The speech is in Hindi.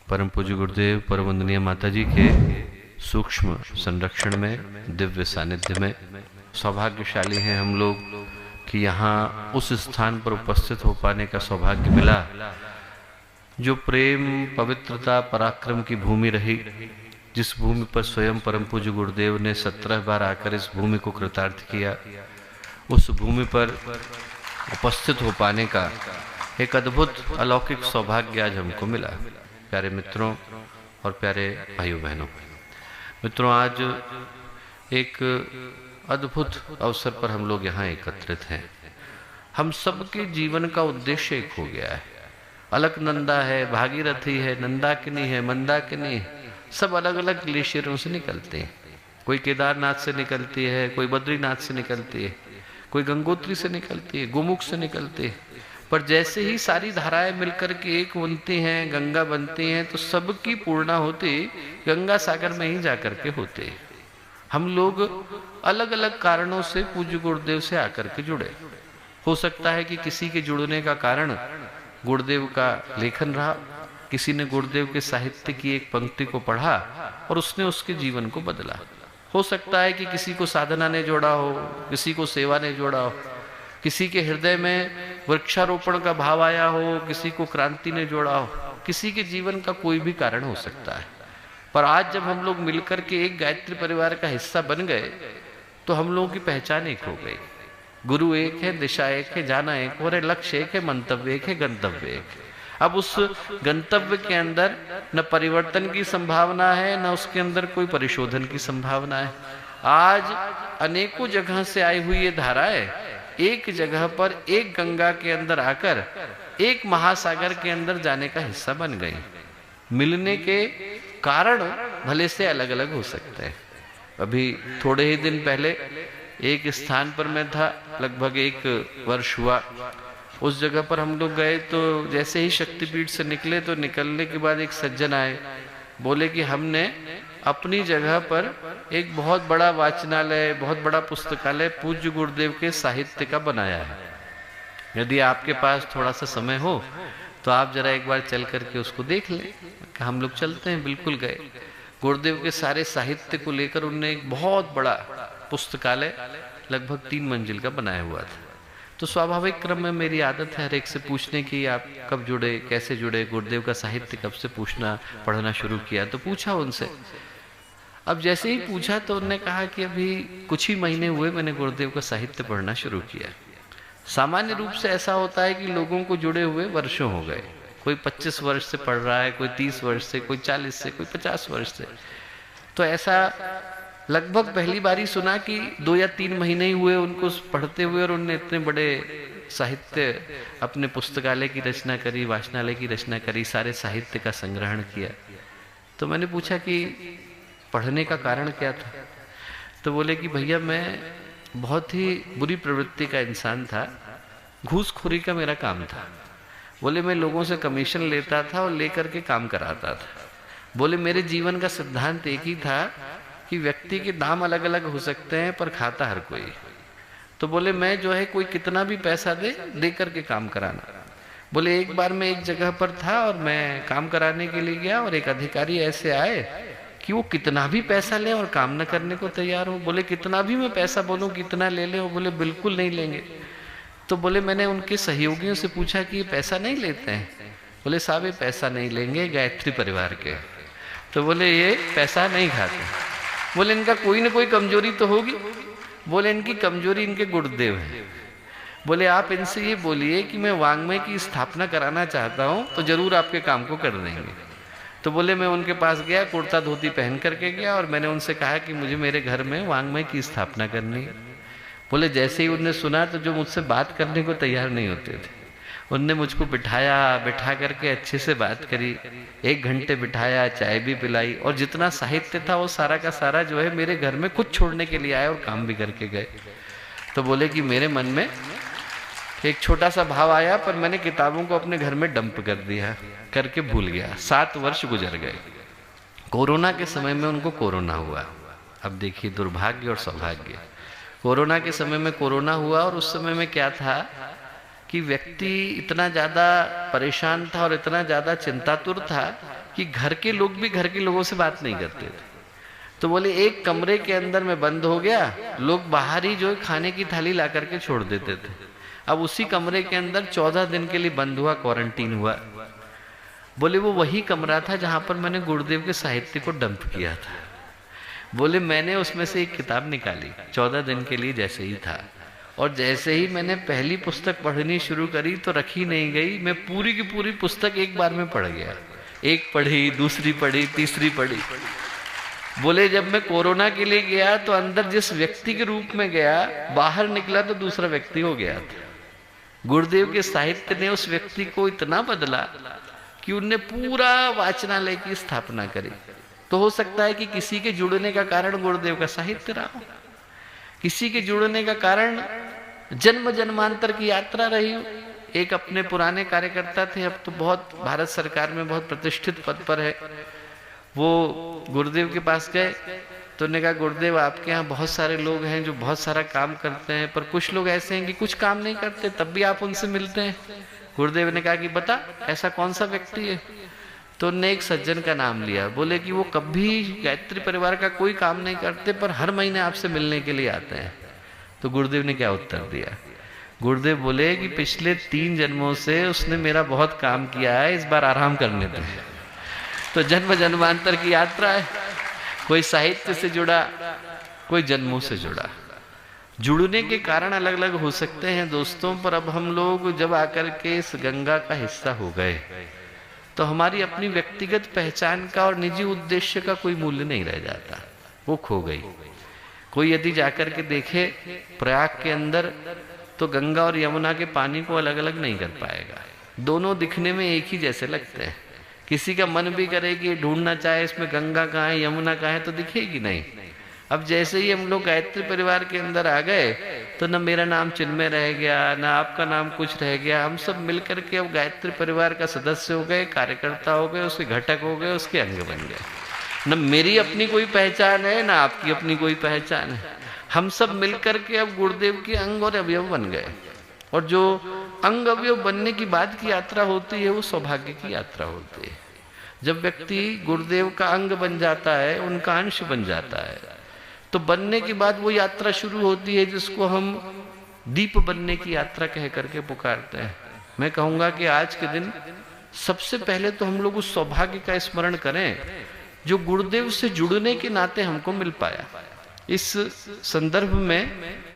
परम पूज्य गुरुदेव परम वंदनीय माता जी के सूक्ष्म संरक्षण में, दिव्य सानिध्य में सौभाग्यशाली हैं हम लोग कि यहाँ उस स्थान पर उपस्थित हो पाने का सौभाग्य मिला जो प्रेम, पवित्रता, पराक्रम की भूमि रही, जिस भूमि पर स्वयं परम पूज्य गुरुदेव ने 17 बार आकर इस भूमि को कृतार्थ किया। उस भूमि पर उपस्थित हो पाने का एक अद्भुत अलौकिक सौभाग्य आज हमको मिला। प्यारे मित्रों और प्यारे भाइयों बहनों, मित्रों, आज एक अद्भुत अवसर पर हम लोग यहाँ एकत्रित हैं। हम सबके जीवन का उद्देश्य एक हो गया है। अलकनंदा है, भागीरथी है, नंदाकिनी है, मंदाकिनी है, सब अलग अलग ग्लेशियरों से निकलते हैं। कोई केदारनाथ से निकलती है, कोई बद्रीनाथ से निकलती है, कोई गंगोत्री से निकलती है, गोमुख से निकलती है। पर जैसे ही सारी धाराएं मिलकर के एक बनती हैं, गंगा बनती हैं, तो सबकी पूर्णा होती गंगा सागर में ही जाकर के होते हैं। हम लोग अलग अलग कारणों से पूज्य गुरुदेव से आकर के जुड़े। हो सकता है कि किसी के जुड़ने का कारण गुरुदेव का लेखन रहा, किसी ने गुरुदेव के साहित्य की एक पंक्ति को पढ़ा और उसने उसके जीवन को बदला। हो सकता है कि किसी को साधना ने जोड़ा हो, किसी को सेवा ने जोड़ा हो, किसी के हृदय में वृक्षारोपण का भाव आया हो, किसी को क्रांति ने जोड़ा हो, किसी के जीवन का कोई भी कारण हो सकता है। पर आज जब हम लोग मिलकर के एक गायत्री परिवार का हिस्सा बन गए तो हम लोगों की पहचान एक हो गई। गुरु एक है, दिशा एक है, जाना एक और है, लक्ष्य एक है, मंतव्य एक है, गंतव्य एक है। अब उस गंतव्य के अंदर न परिवर्तन की संभावना है, न उसके अंदर कोई परिशोधन की संभावना है। आज अनेकों जगह से आई हुई ये धाराएं एक जगह पर, एक गंगा के अंदर आकर एक महासागर के अंदर जाने का हिस्सा बन गई। मिलने के कारण भले से अलग अलग हो सकते हैं। अभी थोड़े ही दिन पहले एक स्थान पर मैं था, लगभग 1 वर्ष हुआ। उस जगह पर हम लोग गए तो जैसे ही शक्तिपीठ से निकले तो निकलने के बाद एक सज्जन आए, बोले कि हमने अपनी जगह पर एक बहुत बड़ा वाचनालय, बहुत बड़ा पुस्तकालय पूज्य गुरुदेव के साहित्य का बनाया है। यदि आपके पास थोड़ा सा समय हो तो आप जरा एक बार चल करके उसको देख लें। हम लोग चलते हैं। बिल्कुल गए। गुरुदेव के सारे साहित्य को लेकर उनने एक बहुत बड़ा पुस्तकालय लगभग 3 मंजिल का बनाया हुआ था। तो स्वाभाविक क्रम में मेरी आदत है हर एक से पूछने की, आप कब जुड़े, कैसे जुड़े, गुरुदेव का साहित्य कब से पूछना, पढ़ना शुरू किया। तो पूछा उनसे। अब जैसे ही पूछा तो उन्होंने कहा कि अभी कुछ ही महीने हुए मैंने गुरुदेव का साहित्य पढ़ना शुरू किया। सामान्य रूप से ऐसा होता है कि लोगों को जुड़े हुए वर्षों हो गए। कोई 25 वर्ष से पढ़ रहा है, कोई 30 वर्ष से, कोई 40 से, कोई 50 वर्ष से। तो ऐसा लगभग पहली बारी सुना कि 2 या 3 महीने ही हुए उनको पढ़ते हुए और उन्होंने इतने बड़े साहित्य, अपने पुस्तकालय की रचना करी, वाचनालय की रचना करी, सारे साहित्य का संग्रहण किया। तो मैंने पूछा कि पढ़ने का कारण क्या था। तो बोले कि भैया मैं बहुत ही बुरी प्रवृत्ति का इंसान था, घूसखोरी का मेरा काम था। बोले मैं लोगों से कमीशन लेता था और लेकर के काम कराता था। बोले मेरे जीवन का सिद्धांत एक ही था कि व्यक्ति के दाम अलग अलग हो सकते हैं पर खाता हर कोई। तो बोले मैं जो है कोई कितना भी पैसा दे करके काम कराना। बोले एक बार मैं एक जगह पर था और मैं काम कराने के लिए गया और एक अधिकारी ऐसे आए कि वो कितना भी पैसा ले और काम न करने को तैयार हो। बोले कितना भी मैं पैसा बोलूं कितना ले ले, बोले बिल्कुल नहीं लेंगे। तो बोले मैंने उनके सहयोगियों से पूछा कि ये पैसा नहीं लेते हैं। बोले साहब ये पैसा नहीं लेंगे, गायत्री परिवार के। तो बोले ये पैसा नहीं खाते। बोले इनका कोई ना कोई कमजोरी तो होगी। बोले इनकी कमजोरी इनके गुरुदेव है। बोले आप इनसे ये बोलिए कि मैं वाङ्मय की स्थापना कराना चाहता हूँ तो जरूर आपके काम को कर देंगे। तो बोले मैं उनके पास गया, कुर्ता धोती पहन करके गया और मैंने उनसे कहा कि मुझे मेरे घर में वाङ्मय की स्थापना करनी है। बोले जैसे ही उन्होंने सुना तो जो मुझसे बात करने को तैयार नहीं होते थे, उनने मुझको बिठाया, बिठा करके अच्छे से बात करी। 1 घंटे बिठाया, चाय भी पिलाई और जितना साहित्य था वो सारा का सारा जो है मेरे घर में कुछ छोड़ने के लिए आए और काम भी करके गए। तो बोले कि मेरे मन में एक छोटा सा भाव आया पर मैंने किताबों को अपने घर में डंप कर दिया, करके भूल गया। 7 वर्ष गुजर गए। कोरोना के समय में उनको कोरोना हुआ। अब देखिए दुर्भाग्य और सौभाग्य। कोरोना के समय में कोरोना हुआ और उस समय में क्या था कि व्यक्ति इतना ज़्यादा परेशान था और इतना ज़्यादा चिंतातुर था कि घर के लोग भी घर के लोगों से बात नहीं करते थे। तो बोले एक कमरे के अंदर मैं बंद हो गया, लोग बाहर ही जो है खाने की थाली ला करके छोड़ देते थे। अब उसी कमरे के अंदर 14 दिन के लिए बंद हुआ, क्वारंटीन हुआ। बोले वो वही कमरा था जहां पर मैंने गुरुदेव के साहित्य को डंप किया था। बोले मैंने उसमें से एक किताब निकाली 14 दिन के लिए जैसे ही था, और जैसे ही मैंने पहली पुस्तक पढ़नी शुरू करी तो रखी नहीं गई, मैं पूरी की पूरी पुस्तक एक बार में पढ़ गया। एक पढ़ी, दूसरी पढ़ी, तीसरी पढ़ी। बोले जब मैं कोरोना के लिए गया तो अंदर जिस व्यक्ति के रूप में गया, बाहर निकला तो दूसरा व्यक्ति हो गया था। गुरुदेव के साहित्य ने उस व्यक्ति को इतना बदला कि उनने पूरा वाचनालय की स्थापना करी। तो हो सकता है कि किसी के जुड़ने का कारण गुरुदेव का साहित्य रहा हो, किसी के जुड़ने का कारण जन्म जन्मांतर की यात्रा रही हो। एक अपने पुराने कार्यकर्ता थे, अब तो बहुत भारत सरकार में बहुत प्रतिष्ठित पद पर है, वो गुरुदेव के पास गए तो उन्होंने कहा गुरुदेव आपके यहाँ बहुत सारे लोग हैं जो बहुत सारा काम करते हैं, पर कुछ लोग ऐसे हैं कि कुछ काम नहीं करते, तब भी आप उनसे मिलते हैं। गुरुदेव ने कहा कि बता ऐसा कौन सा व्यक्ति है। तो उन्होंने एक सज्जन का नाम लिया। बोले कि वो कभी गायत्री परिवार का कोई काम नहीं करते, पर हर महीने आपसे मिलने के लिए आते हैं। तो गुरुदेव ने क्या उत्तर दिया? गुरुदेव बोले कि पिछले 3 जन्मों से उसने मेरा बहुत काम किया है, इस बार आराम करने दे। तो जन्म जन्मांतर की यात्रा है, कोई साहित्य से जुड़ा, कोई जन्मों से जुड़ा। जुड़ने के कारण अलग अलग हो सकते हैं दोस्तों, पर अब हम लोग जब आकर के इस गंगा का हिस्सा हो गए तो हमारी अपनी व्यक्तिगत पहचान का और निजी उद्देश्य का कोई मूल्य नहीं रह जाता, वो खो गई। कोई यदि जाकर के देखे प्रयाग के अंदर तो गंगा और यमुना के पानी को अलग अलग नहीं कर पाएगा, दोनों दिखने में एक ही जैसे लगते हैं। किसी का मन भी करे कि ढूंढना चाहे इसमें गंगा कहाँ है यमुना कहाँ है तो दिखेगी नहीं। अब जैसे ही हम लोग गायत्री परिवार के अंदर आ गए तो न मेरा नाम चिन्मय रह गया, न आपका नाम कुछ रह गया। हम सब मिलकर के अब गायत्री परिवार का सदस्य हो गए, कार्यकर्ता हो गए, उसके घटक हो गए, उसके अंग बन गए। न मेरी अपनी कोई पहचान है, न आपकी अपनी कोई पहचान है। हम सब मिलकर के अब गुरुदेव के अंग और अवयव बन गए। और जो अंग अवयव बनने की बाद की यात्रा होती है वो सौभाग्य की यात्रा होती है। जब व्यक्ति गुरुदेव का अंग बन जाता है, उनका अंश बन जाता है, तो बनने के बाद वो यात्रा शुरू होती है जिसको हम दीप बनने की यात्रा कह करके पुकारते हैं। मैं कहूंगा कि आज के दिन सबसे पहले तो हम लोग उस सौभाग्य का स्मरण करें जो गुरुदेव से जुड़ने के नाते हमको मिल पाया। इस संदर्भ में